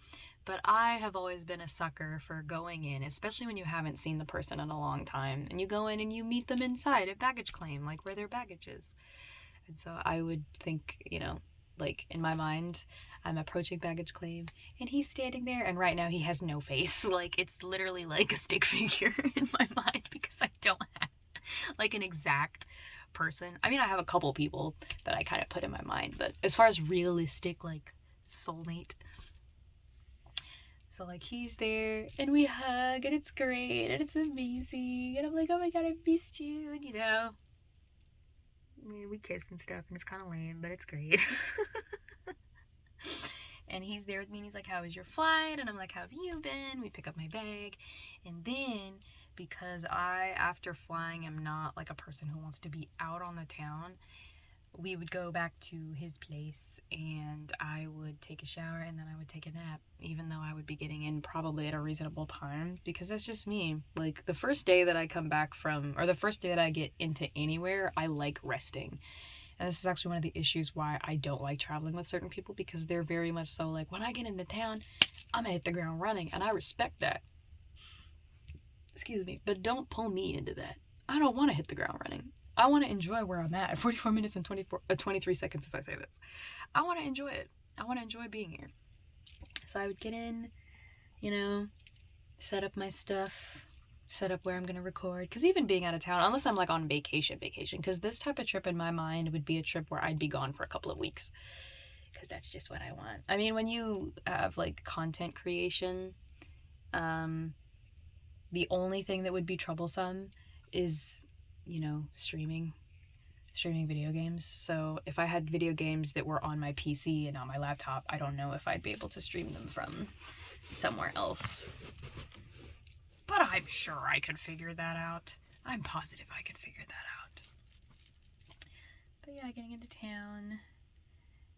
But I have always been a sucker for going in, especially when you haven't seen the person in a long time, and you go in and you meet them inside at baggage claim, like where their baggage is. And so I would think, like in my mind, I'm approaching baggage claim and he's standing there, and right now he has no face. Like, it's literally like a stick figure in my mind, because I don't have like an exact person. I mean, I have a couple people that I kind of put in my mind, but as far as realistic, like, soulmate, so like he's there and we hug and it's great and it's amazing, and I'm like, oh my god, I missed you, and we kiss and stuff, and it's kind of lame, but it's great. And he's there with me and he's like, how was your flight? And I'm like, how have you been? We pick up my bag, and then because I, after flying, am not like a person who wants to be out on the town, we would go back to his place and I would take a shower and then I would take a nap, even though I would be getting in probably at a reasonable time, because that's just me. Like, the first day that I come back from, or the first day that I get into anywhere, I like resting. And this is actually one of the issues why I don't like traveling with certain people, because they're very much so like, when I get into town, I'm gonna hit the ground running, and I respect that. Excuse me, but don't pull me into that. I don't want to hit the ground running. I want to enjoy where I'm at. 44 minutes and 23 seconds as I say this. I want to enjoy it. I want to enjoy being here. So I would get in, you know, set up my stuff, set up where I'm going to record. Because even being out of town, unless I'm like on vacation, because this type of trip in my mind would be a trip where I'd be gone for a couple of weeks. Because that's just what I want. I mean, when you have like content creation, the only thing that would be troublesome is, you know, streaming video games. So if I had video games that were on my PC and on my laptop, I don't know if I'd be able to stream them from somewhere else. But I'm sure I could figure that out. I'm positive I could figure that out. But yeah, getting into town.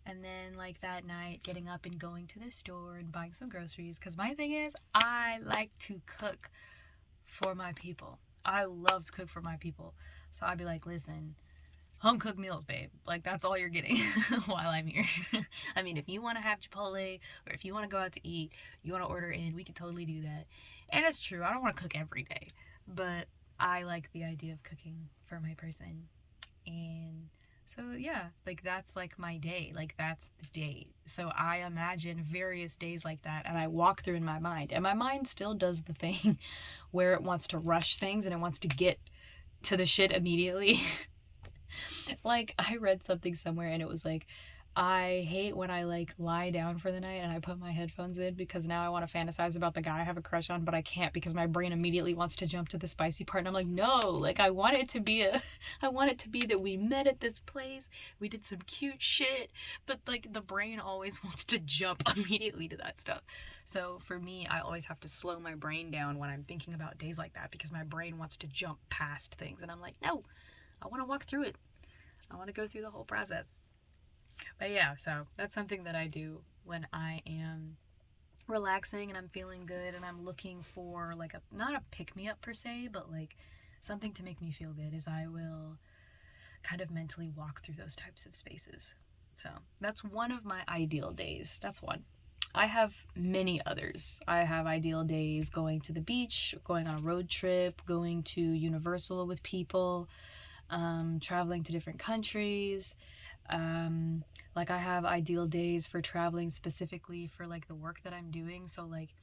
And then, like, that night, getting up and going to the store and buying some groceries. Because my thing is, I like to cook for my people. I love to cook for my people. So I'd be like, listen, home cooked meals, babe. Like, that's all you're getting while I'm here. I mean, if you want to have Chipotle, or if you want to go out to eat, you want to order in, we can totally do that. And it's true, I don't want to cook every day. But I like the idea of cooking for my person. And so yeah, like that's like my day, like that's the day. So I imagine various days like that and I walk through in my mind, and my mind still does the thing where it wants to rush things and it wants to get to the shit immediately. Like I read something somewhere and it was like, I hate when I like lie down for the night and I put my headphones in because now I want to fantasize about the guy I have a crush on, but I can't because my brain immediately wants to jump to the spicy part. And I'm like, no, like I want it to be that we met at this place, we did some cute shit, but like the brain always wants to jump immediately to that stuff. So for me, I always have to slow my brain down when I'm thinking about days like that because my brain wants to jump past things. And I'm like, no, I want to walk through it. I want to go through the whole process. But yeah, so that's something that I do when I am relaxing and I'm feeling good and I'm looking for like not a pick-me-up per se, but like something to make me feel good, is I will kind of mentally walk through those types of spaces. So that's one of my ideal days. That's one. I have many others. I have ideal days going to the beach, going on a road trip, going to Universal with people, traveling to different countries. Like I have ideal days for traveling specifically for like the work that I'm doing. So like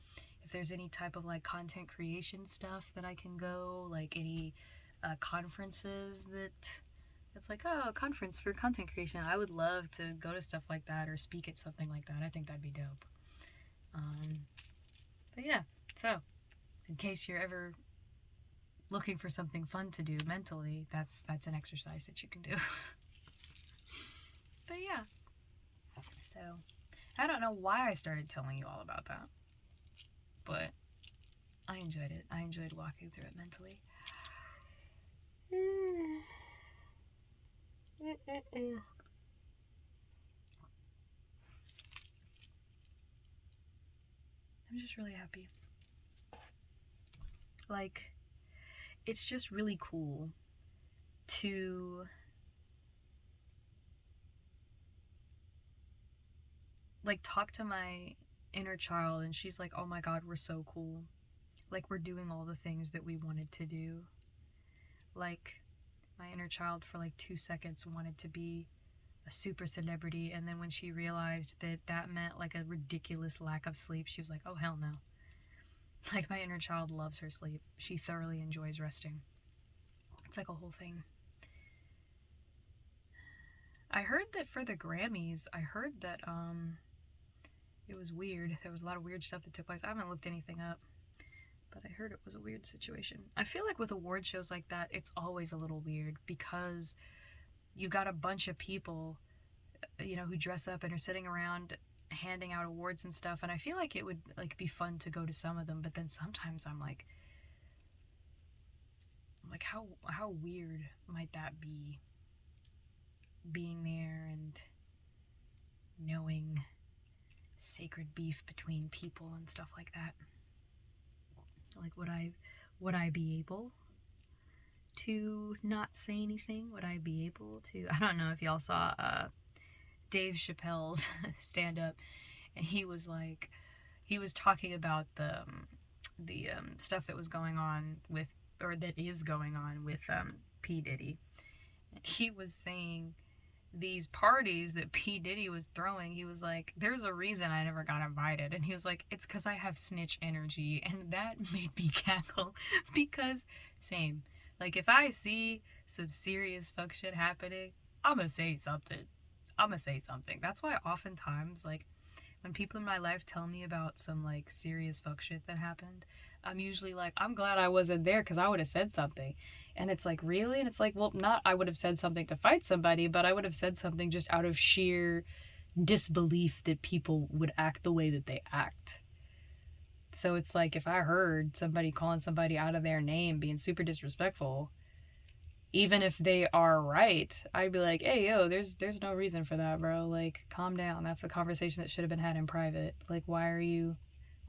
if there's any type of like content creation stuff that I can go, like any conferences that it's like, oh, a conference for content creation, I would love to go to stuff like that or speak at something like that. I think that'd be dope. But yeah, so in case you're ever looking for something fun to do mentally, that's an exercise that you can do. But yeah, so I don't know why I started telling you all about that, but I enjoyed it. I enjoyed walking through it mentally. I'm just really happy. Like, it's just really cool to like talk to my inner child and she's like, oh my god, we're so cool. Like we're doing all the things that we wanted to do. Like my inner child for like 2 seconds wanted to be a super celebrity, and then when she realized that that meant like a ridiculous lack of sleep, she was like, oh hell no. Like my inner child loves her sleep. She thoroughly enjoys resting. It's like a whole thing. I heard that for the Grammys, it was weird. There was a lot of weird stuff that took place. I haven't looked anything up, but I heard it was a weird situation. I feel like with award shows like that, it's always a little weird because you got a bunch of people, you know, who dress up and are sitting around handing out awards and stuff, and I feel like it would like be fun to go to some of them, but then sometimes I'm like how weird might that be, being there and knowing sacred beef between people and stuff like that. Like would I be able to not say anything? Would I be able to, I don't know if y'all saw Dave Chappelle's stand up, and he was talking about the stuff that was going on with, or that is going on with P. Diddy. And he was saying these parties that P. Diddy was throwing, he was like, there's a reason I never got invited. And he was like, it's because I have snitch energy. And that made me cackle because, same. Like, if I see some serious fuck shit happening, I'm gonna say something. I'm gonna say something. That's why oftentimes, like, when people in my life tell me about some, like, serious fuck shit that happened, I'm usually like, I'm glad I wasn't there because I would have said something. And it's like, really? And it's like, well, not I would have said something to fight somebody, but I would have said something just out of sheer disbelief that people would act the way that they act. So it's like, if I heard somebody calling somebody out of their name being super disrespectful, even if they are right, I'd be like, hey, yo, there's no reason for that, bro. Like, calm down. That's a conversation that should have been had in private. Like, why are you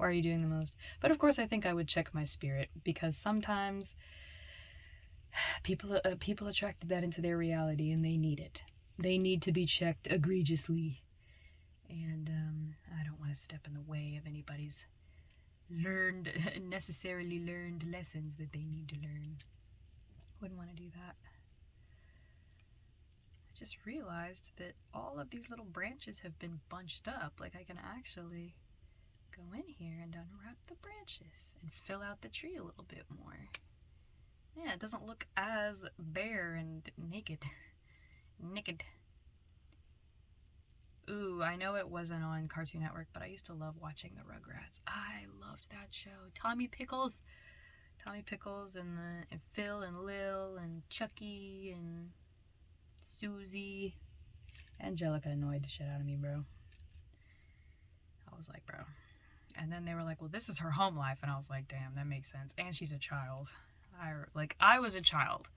doing the most? But of course, I think I would check my spirit, because sometimes people attracted that into their reality, and they need it. They need to be checked egregiously. And I don't want to step in the way of anybody's necessarily learned lessons that they need to learn. Wouldn't want to do that. I just realized that all of these little branches have been bunched up. Like, I can actually go in here and unwrap the branches and fill out the tree a little bit more. Yeah, it doesn't look as bare and naked. Ooh, I know it wasn't on Cartoon Network, but I used to love watching the Rugrats. I loved that show. Tommy Pickles and Phil and Lil and Chucky and Susie. Angelica annoyed the shit out of me, bro. I was like, bro. And then they were like, well, this is her home life. And I was like, damn, that makes sense. And she's a child. I was a child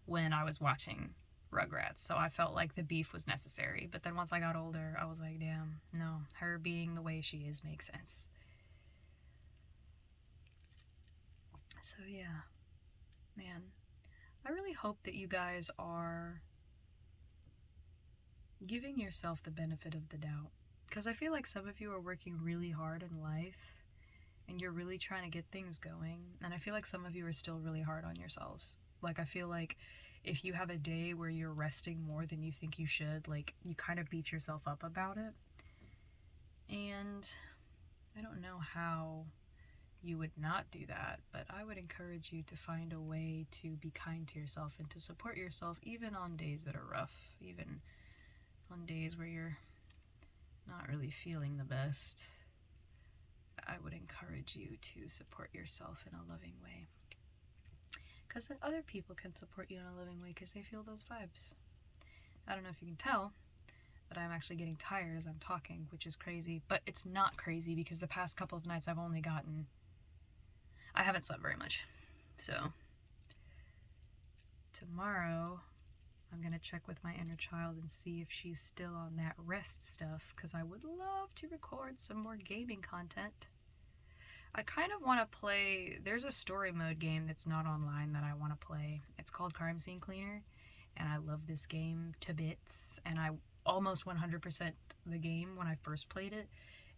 when I was watching Rugrats, so I felt like the beef was necessary. But then once I got older, I was like, damn, no, her being the way she is makes sense. So yeah, man, I really hope that you guys are giving yourself the benefit of the doubt, because I feel like some of you are working really hard in life and you're really trying to get things going, and I feel like some of you are still really hard on yourselves. Like, I feel like if you have a day where you're resting more than you think you should, like, you kind of beat yourself up about it. And I don't know how you would not do that, but I would encourage you to find a way to be kind to yourself and to support yourself, even on days that are rough, even on days where you're not really feeling the best. I would encourage you to support yourself in a loving way, because then other people can support you in a loving way because they feel those vibes. I don't know if you can tell, but I'm actually getting tired as I'm talking, which is crazy. But it's not crazy because the past couple of nights I haven't slept very much. So tomorrow I'm going to check with my inner child and see if she's still on that rest stuff, because I would love to record some more gaming content. I kind of want to play, there's a story mode game that's not online that I want to play. It's called Crime Scene Cleaner, and I love this game to bits, and I almost 100% the game when I first played it,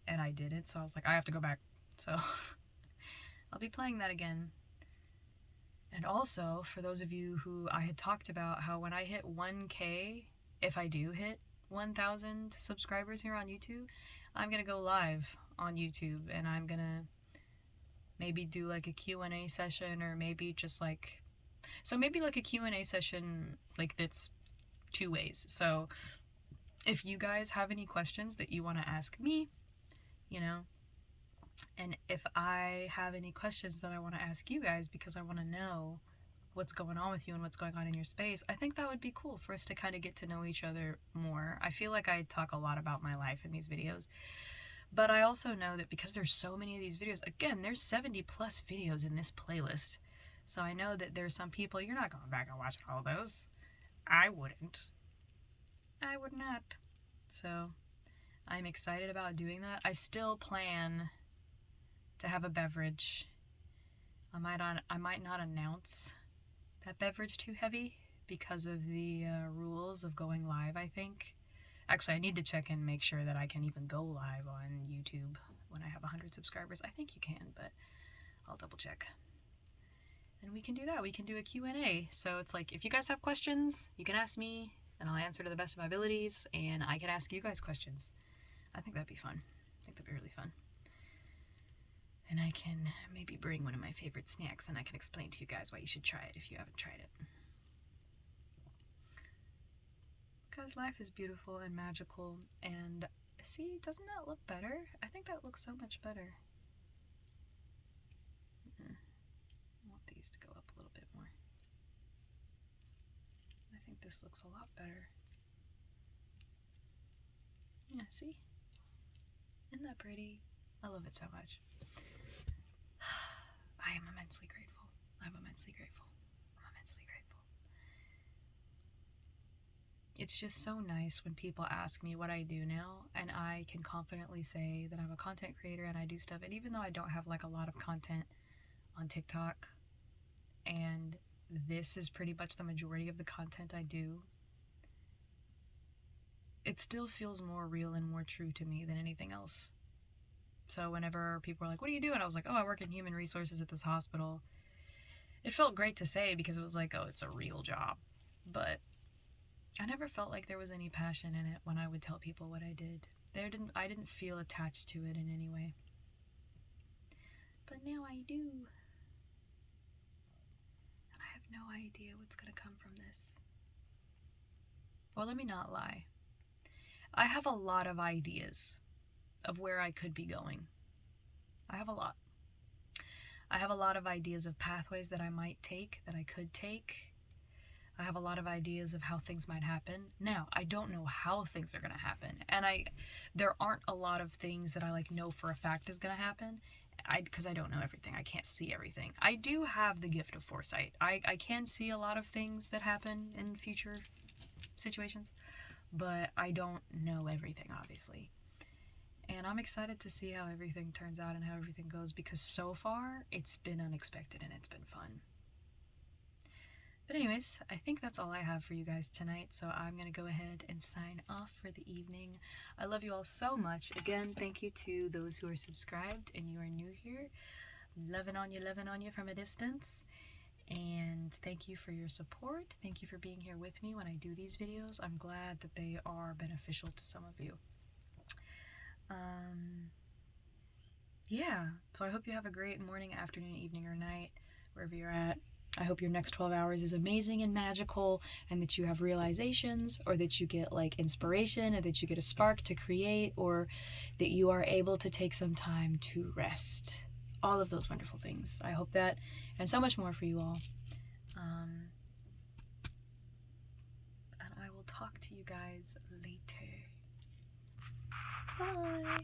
and I didn't, so I was like, I have to go back. So I'll be playing that again. And also, for those of you who I had talked about how when I hit 1K, if I do hit 1,000 subscribers here on YouTube, I'm going to go live on YouTube, and I'm going to maybe do like a Q&A session, or maybe just like, so maybe like a Q&A session like that's two ways. So if you guys have any questions that you want to ask me, you know, and if I have any questions that I want to ask you guys because I want to know what's going on with you and what's going on in your space, I think that would be cool for us to kind of get to know each other more. I feel like I talk a lot about my life in these videos, but I also know that because there's so many of these videos, again, there's 70 plus videos in this playlist. So I know that there's some people, you're not going back and watching all those. I wouldn't. I would not. So I'm excited about doing that. I still plan to have a beverage. I might not announce that beverage too heavy because of the rules of going live, I think. Actually, I need to check and make sure that I can even go live on YouTube when I have 100 subscribers. I think you can, but I'll double check. And we can do that. We can do a Q&A. So it's like, if you guys have questions, you can ask me. and I'll answer to the best of my abilities, and I can ask you guys questions. I think that'd be fun. I think that'd be really fun. And I can maybe bring one of my favorite snacks, and I can explain to you guys why you should try it if you haven't tried it. Because life is beautiful and magical, and see, doesn't that look better? I think that looks so much better. I want these to go up a little bit more. I think this looks a lot better. Yeah, see? Isn't that pretty? I love it so much. I am immensely grateful. I'm immensely grateful. I'm immensely grateful. It's just so nice when people ask me what I do now, and I can confidently say that I'm a content creator and I do stuff. And even though I don't have like a lot of content on TikTok, and this is pretty much the majority of the content I do, it still feels more real and more true to me than anything else. So whenever people are like, what do you do? And I was like, oh, I work in human resources at this hospital. It felt great to say because it was like, oh, it's a real job. But I never felt like there was any passion in it when I would tell people what I did. I didn't feel attached to it in any way. But now I do. And I have no idea what's going to come from this. Well, let me not lie. I have a lot of ideas of where I could be going. I have a lot. I have a lot of ideas of pathways that I might take, that I could take. I have a lot of ideas of how things might happen. Now, I don't know how things are going to happen. And there aren't a lot of things that I like know for a fact is going to happen. Because I don't know everything. I can't see everything. I do have the gift of foresight. I can see a lot of things that happen in future situations. But I don't know everything, obviously. And I'm excited to see how everything turns out and how everything goes, because so far it's been unexpected and it's been fun. But anyways, I think that's all I have for you guys tonight, so I'm going to go ahead and sign off for the evening. I love you all so much. Again, thank you to those who are subscribed and you are new here. Loving on you from a distance. And thank you for your support. Thank you for being here with me when I do these videos. I'm glad that they are beneficial to some of you. Yeah, so I hope you have a great morning, afternoon, evening, or night, wherever you're at. I hope your next 12 hours is amazing and magical, and that you have realizations, or that you get like inspiration, or that you get a spark to create, or that you are able to take some time to rest. All of those wonderful things. I hope that, and so much more for you all. And I will talk to you guys later. Bye.